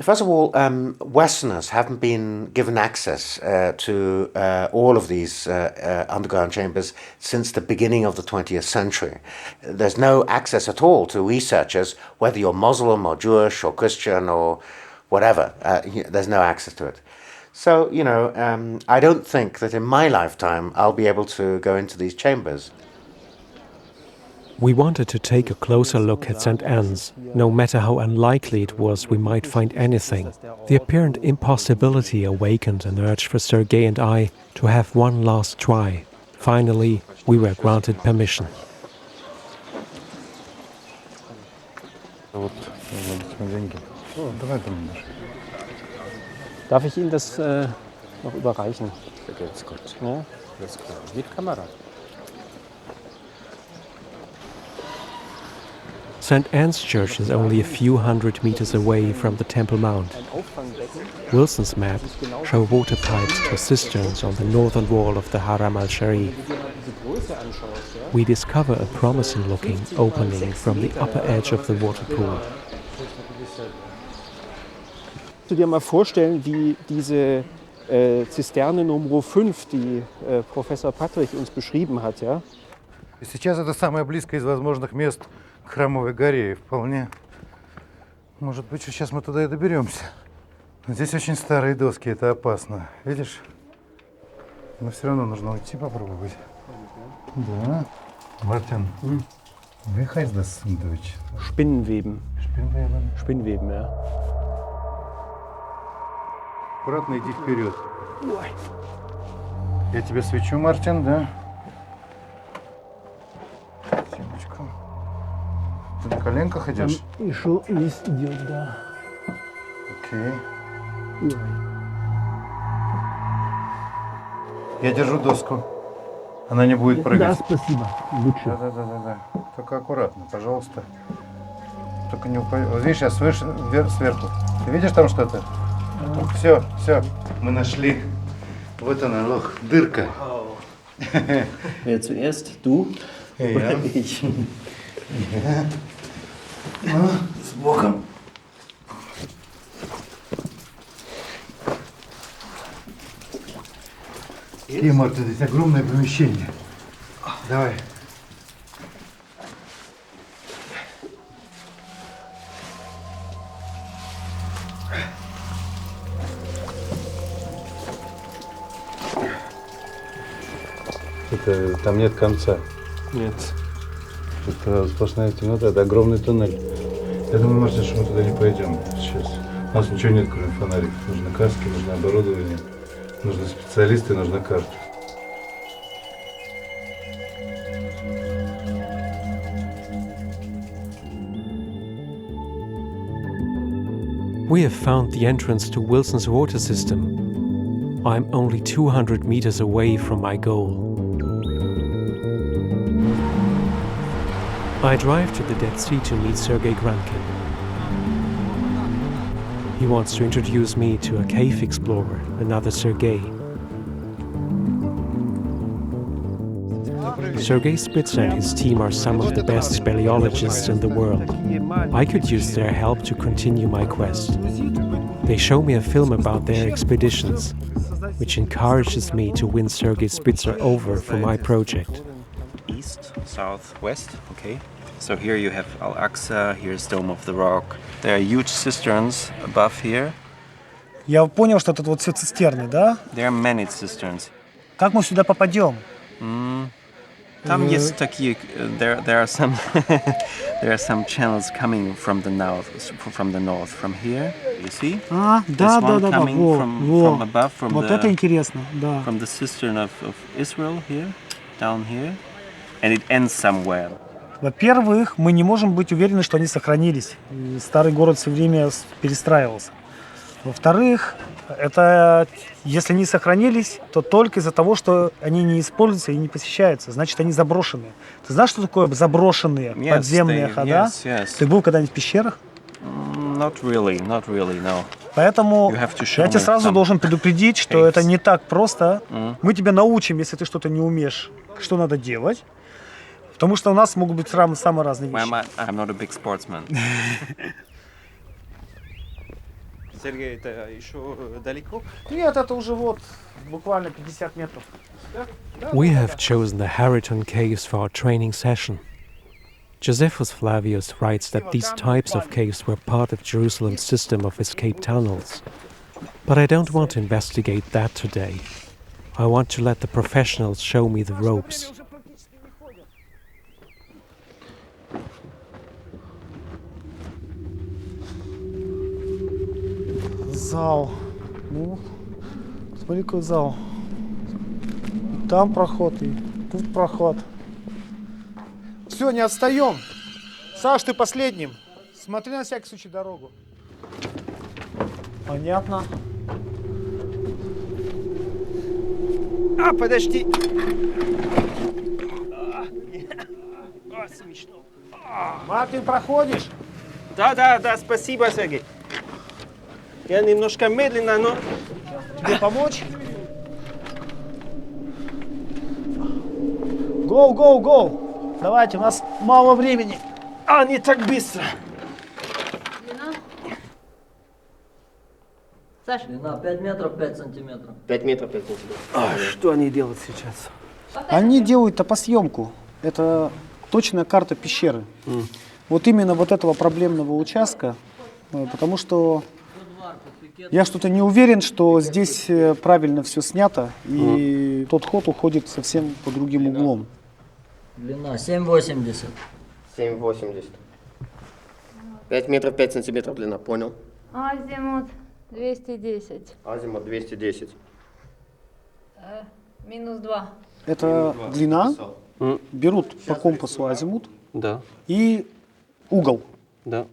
first of all, Westerners haven't been given access to all of these underground chambers since the beginning of the 20th century. There's no access at all to researchers, whether you're Muslim or Jewish or Christian or whatever, there's no access to it. So, you know, I don't think that in my lifetime I'll be able to go into these chambers. We wanted to take a closer look at St. Anne's. No matter how unlikely it was we might find anything, the apparent impossibility awakened an urge for Sergei and I to have one last try. Finally, we were granted permission. Darf ich Ihnen das noch überreichen? Geht's gut. Ja? Alles klar. Mit Kamera. St. Anne's Church is only a few hundred meters away from the Temple Mount. Wilson's map shows water pipes to cisterns on the northern wall of the Haram al-Sharif. We discover a promising-looking opening from the upper edge of the water pool. Kannst du dir mal vorstellen, wie diese Zisterne Nummer 5, die Professor Patrick uns beschrieben hat, ja? Сейчас это самое близкое из возможных мест к Храмовой горе. И вполне, может быть, сейчас мы туда и доберемся. Но здесь очень старые доски, это опасно. Видишь? Но все равно нужно уйти попробовать. Да. Мартин, wie heißt das in Deutsch? Spinnenweben. Spinnenweben? Spinnenweben, ja. Аккуратно иди вперед. Я тебе свечу, Мартин, да? Семечку. Ты на коленках идешь? Еще есть идет, да. Окей. Я держу доску. Она не будет прыгать. Да, спасибо. Лучше. Да. Только аккуратно, пожалуйста. Только не упади. Вот видишь, я сверху. Ты видишь там что-то? Все. Мы нашли. Вот она, лох, дырка. Wer zuerst? Du? Ja. Ich? Ja. С Богом. Тимур, тут здесь огромное помещение. Давай. Там нет конца. Нет. Это сплошная темнота, это огромный туннель. Я думаю, Мартин, что мы туда не пойдем сейчас. У нас ничего нет, кроме фонариков. Нужны каски, нужно оборудование, нужны специалисты, нужна карта. We have found the entrance to Wilson's water system. I'm only 200 meters away from my goal. I drive to the Dead Sea to meet Sergei Grankin. He wants to introduce me to a cave explorer, another Sergei. Sergei Spitzer and his team are some of the best speleologists in the world. I could use their help to continue my quest. They show me a film about their expeditions, which encourages me to win Sergei Spitzer over for my project. East, south, west, okay. So here you have Al-Aqsa, here's Dome of the Rock. There are huge cisterns above here. Я понял, что тут вот все цистерны, да? There are many cisterns. Как мы сюда попадем? Там есть такие, there are some there are some channels coming from the north, from here. You see? Да. Coming from above, from вот the, это интересно, да. From the cistern of Israel here, down here, and it ends somewhere. Во-первых, мы не можем быть уверены, что они сохранились. И старый город все время перестраивался. Во-вторых, это если они сохранились, то только из-за того, что они не используются и не посещаются. Значит, они заброшенные. Ты знаешь, что такое заброшенные подземные хода? Yes. Ты был когда-нибудь в пещерах? Not really, no. Поэтому я тебе сразу должен предупредить, что это не так просто. Мы тебя научим, если ты что-то не умеешь, что надо делать. Потому что у нас могут быть самые разные вещи. I'm not a big sportsman. Сергей, это еще далеко? Нет, это уже вот буквально 50 метров. We have chosen the Hariton caves for our training session. Josephus Flavius writes that these types of caves were part of Jerusalem's system of escape tunnels. But I don't want to investigate that today. I want to let the professionals show me the ropes. Зал. Ну, смотри, какой зал. Там проход и тут проход. Все, не отстаем. Саш, ты последним. Смотри на всякий случай дорогу. Понятно. Подожди. Смешно. Мартин, проходишь? Да, спасибо, Сергей. Я немножко медленно, но... Тебе помочь? Go! Давайте, у нас мало времени. Не так быстро. Длина? Саша? Длина 5 метров 5 сантиметров. 5 метров 5 сантиметров. Что они делают сейчас? Они делают топосъемку. Это точная карта пещеры. Вот именно вот этого проблемного участка, потому что я что-то не уверен, что здесь правильно все снято, и тот ход уходит совсем по другим углом. Длина 7,80. 7,80. 5 метров 5 сантиметров длина, понял? Азимут 210. Азимут 210. Минус 2. Это длина, берут по компасу азимут Да. и угол. Да.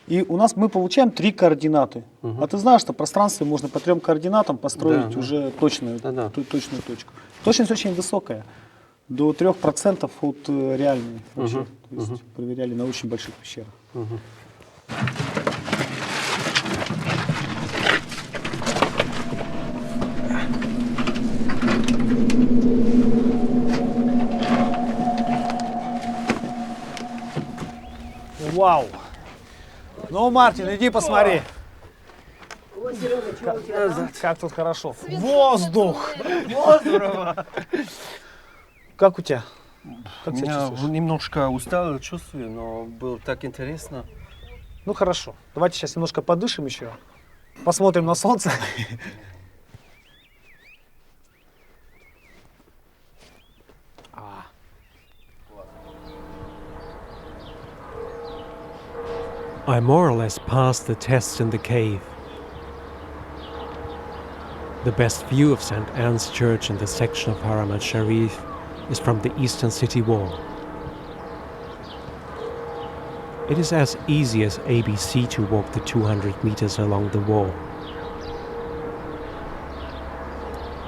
И у нас мы получаем 3 координаты. А ты знаешь, что в пространстве можно по 3 координатам построить уже точную точку. Точность очень высокая. До 3% от реальной вообще. То есть проверяли на очень больших пещерах. Вау! Ну, Мартин, иди посмотри. Как тут хорошо. Воздух! Здорово! Как у тебя? Как У себя меня чувствуешь? немножко устало чувствую, но было так интересно. Ну хорошо. Давайте сейчас немножко подышим еще. Посмотрим на солнце. I more or less passed the test in the cave. The best view of St. Anne's Church in the section of Haram al-Sharif is from the eastern city wall. It is as easy as ABC to walk the 200 meters along the wall.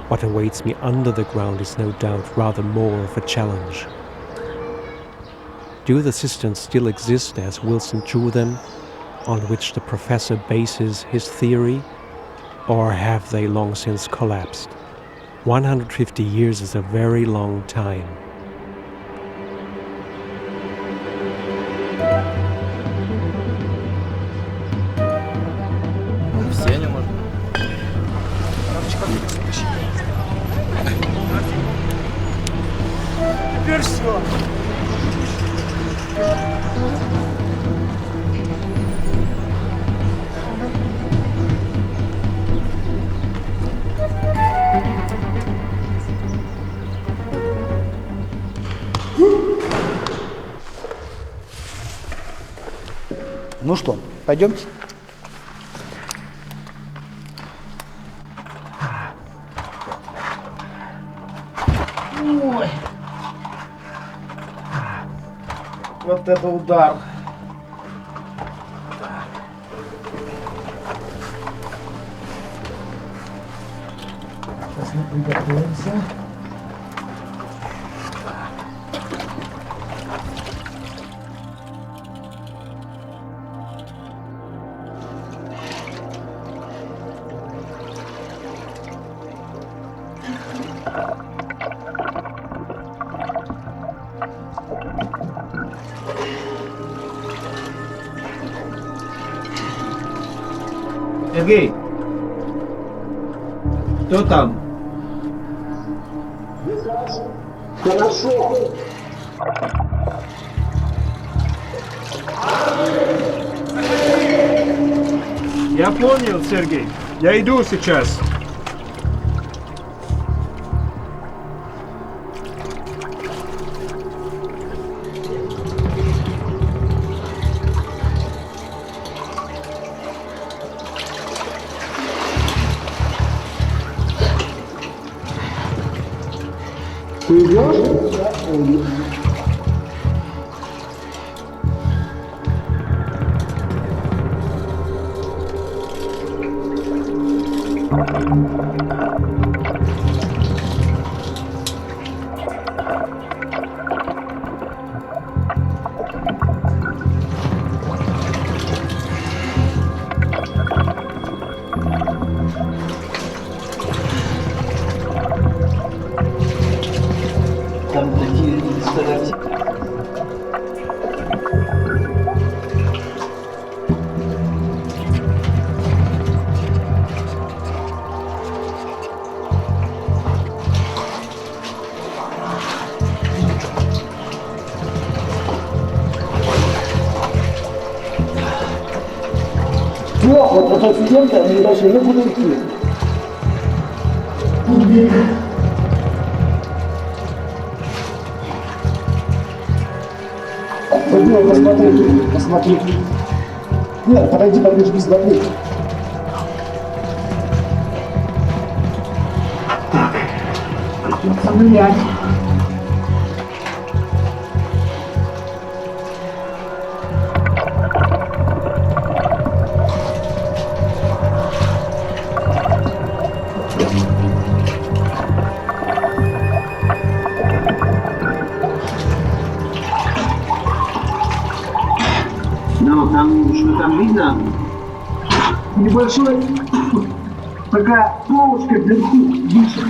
What awaits me under the ground is no doubt rather more of a challenge. Do the cisterns still exist as Wilson drew them, on which the professor bases his theory, or have they long since collapsed? 150 years is a very long time. Все не можно. Теперь все. Ну что, пойдемте? Ой. Вот это удар. Сейчас мы приготовимся. Сергей, кто там? Хорошо. Я понял, Сергей. Я иду сейчас. Ты идешь? Там такие инсталляции. Плохо, после инцидента они даже не будут идти. Подбил, посмотри, посмотри. Нет, подойди поближе, без воды. Придется влиять. там видно небольшой такая полочка вверху выше.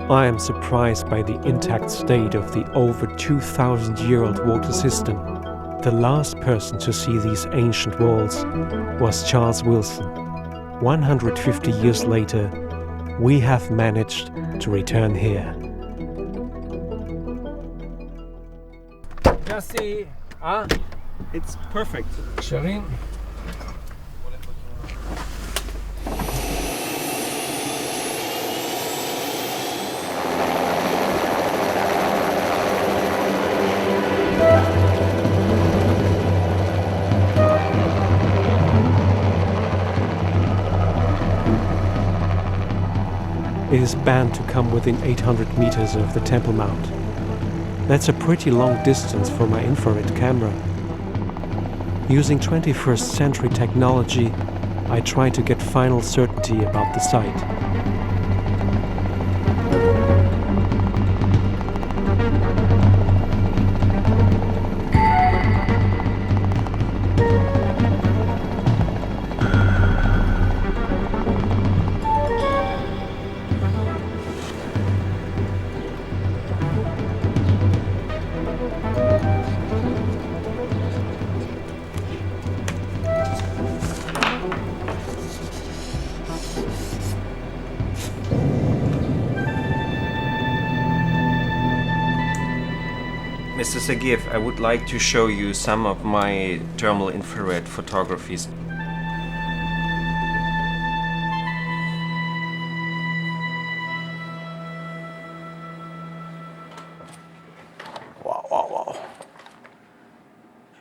I am surprised by the intact state of the over 2,000-year-old water system. The last person to see these ancient walls was Charles Wilson. 150 years later, we have managed to return here. Just see, it's perfect. Sharin. It is banned to come within 800 meters of the Temple Mount. That's a pretty long distance for my infrared camera. Using 21st century technology, I try to get final certainty about the site. Mr. Sergeyev, I would like to show you some of my thermal infrared photographies. Wow.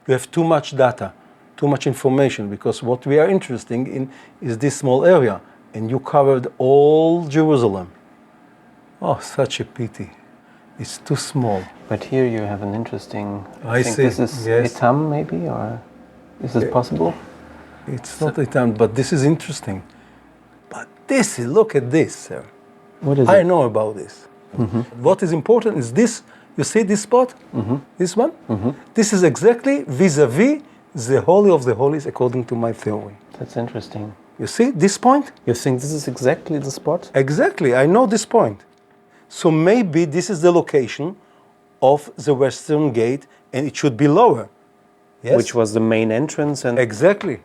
You have too much data, too much information, because what we are interested in is this small area, and you covered all Jerusalem. Oh, such a pity. It's too small. But here you have an interesting... I think see. this is Yes. Etam, maybe, or is this possible? It's not Etam, but this is interesting. But this, look at this, sir. What is I it? know about this. Mm-hmm. What is important is this. You see this spot? Mm-hmm. This one? Mm-hmm. This is exactly vis-a-vis the Holy of the Holies, according to my theory. That's interesting. You see this point? You think this is exactly the spot? Exactly, I know this point. So maybe this is the location of the Western Gate, and it should be lower. Yes? Which was the main entrance and... Exactly.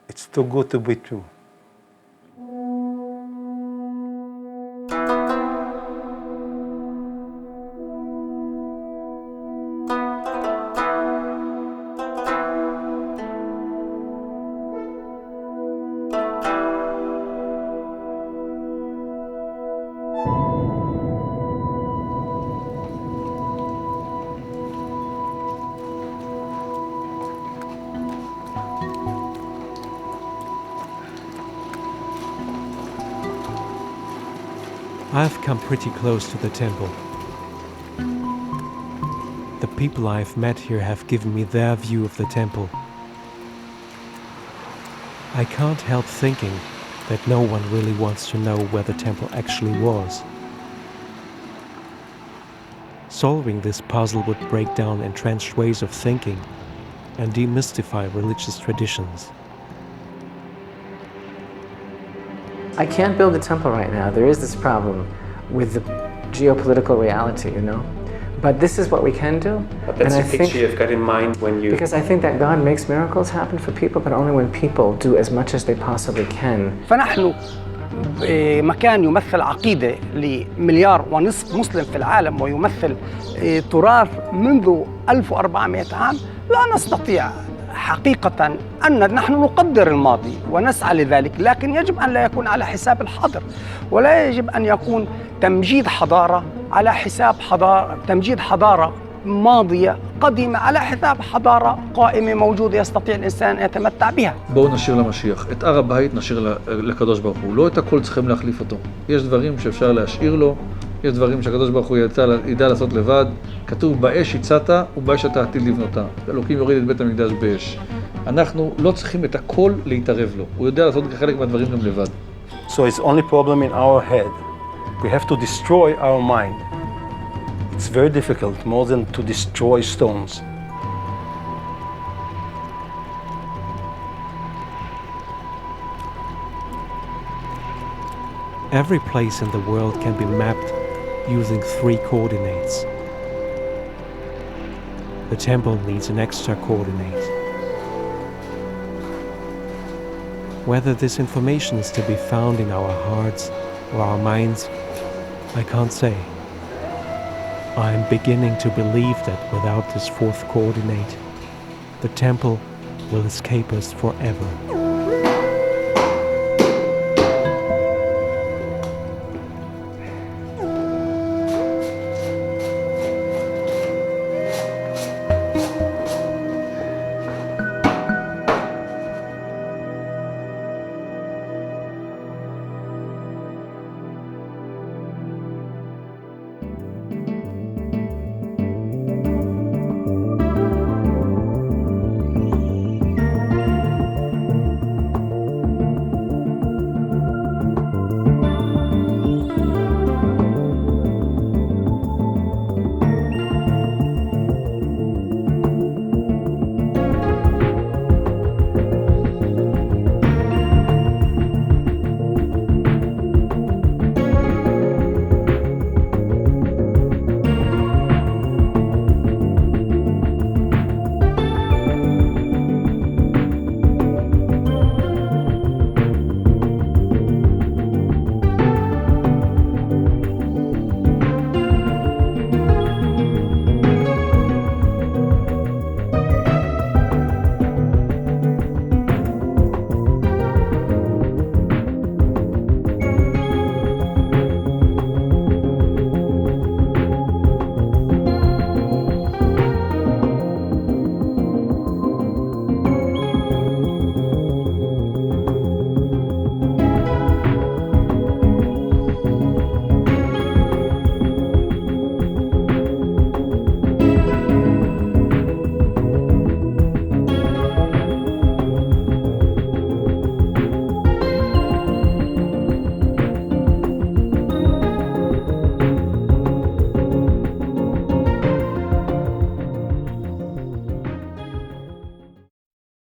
It's too good to be true. I've come pretty close to the temple. The people I've met here have given me their view of the temple. I can't help thinking that no one really wants to know where the temple actually was. Solving this puzzle would break down entrenched ways of thinking and demystify religious traditions. I can't build a temple right now. There is this problem with the geopolitical reality, you know? But this is what we can do. But that's the picture you've got in mind when you... Because I think that God makes miracles happen for people, but only when people do as much as they possibly can. فنحن مكان يمثل عقيدة لمليار ونصف مسلم في العالم ويمثل تراث منذ 1400 عام، لا نستطيع حقيقة أن نحن نقدر الماضي ونسعى لذلك، لكن يجب أن لا يكون على حساب الحاضر، ولا يجب أن يكون تمجيد حضارة على حساب تمجيد حضارة ماضية قديمة على حساب حضارة قائمة موجودة يستطيع الإنسان أن يتمتع بها. בואו נשאיר למשיח. את הר הבית נשאיר לקדוש ברוך הוא. לא את הכל צריכים להחליף אותו. יש דברים שאפשר להשאיר לו, יש דברים שהקדוש ברוך הוא ידע לעשות לבד. כתוב באש הצעת ובאש אתה עתיד לבנותה. אלוקים יוריד את בית המקדש באש. אנחנו לא צריכים את הכל להתערב לו. הוא יודע לעשות חלק מהדברים גם לבד. So it's only problem in our head. We have to destroy our mind. It's very difficult, more than to destroy stones. Every place in the world can be mapped using 3 coordinates. The temple needs an extra coordinate. Whether this information is to be found in our hearts or our minds, I can't say. I am beginning to believe that without this 4th coordinate, the temple will escape us forever.